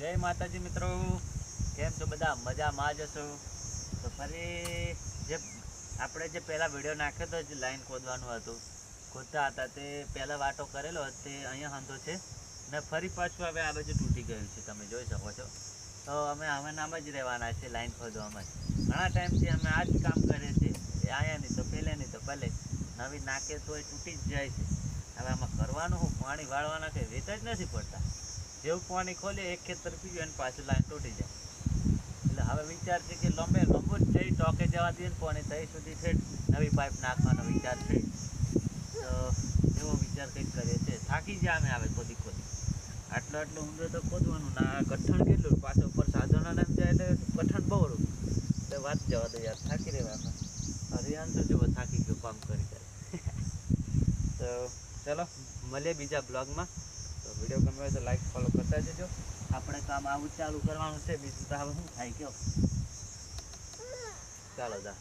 જય માતાજી મિત્રો, કેમ છો બધા? મજામાં જ હશો? તો ફરી જે આપણે જે પહેલા વિડીયો નાખ્યો હતો, જે લાઈન ખોદવાનું હતું, ખોદતા હતા, તે પહેલા વાટો કરેલો તે અહીંયા હાંધો છે ને ફરી પાછું હવે આ બાજુ તૂટી ગયું છે, તમે જોઈ શકો છો. તો અમે હવે નામ જ રહેવાના છે લાઈન ખોદવામાં. ઘણા ટાઈમથી અમે આ જ કામ કરીએ છીએ, આયા નહીં તો પહેલે નહીં તો ભલે, નવી નાખે તો એ તૂટી જ જાય છે. હવે આમાં કરવાનું હું, પાણી વાળવાના કંઈ વેત જ નથી પડતા. જેવું પાણી ખોલે એક ખેતર પીવું અને પાછું લાઈન તૂટી જાય. એટલે હવે વિચાર છે કે લાંબુ જ જઈ ટોકે જવા દઈએ ને પાણી તઈ સુધી છે, નવી પાઇપ નાખવાનો વિચાર છે. તો એવો વિચાર કંઈક કરીએ છીએ. થાકી જાય અમે આવે ખોદી આટલું ઊંડો તો ખોદવાનું ના, કઠણ કેટલું પાછળ ઉપર સાધનો નામ જાય એટલે કઠણ બહુ રૂ એટલે વાત જવા દો યાર, થાકી રહેવામાં. હરિયાણ તો જુઓ થાકી ગયો કામ કરી તો ચલો મળીએ બીજા બ્લોગમાં. તો વિડીયો ગમે હોય તો લાઈક ફોલો કરતા જજો. આપણે કામ આવું ચાલુ કરવાનું છે, બીજું તો હવે શું થાય કયો. ચાલો જા.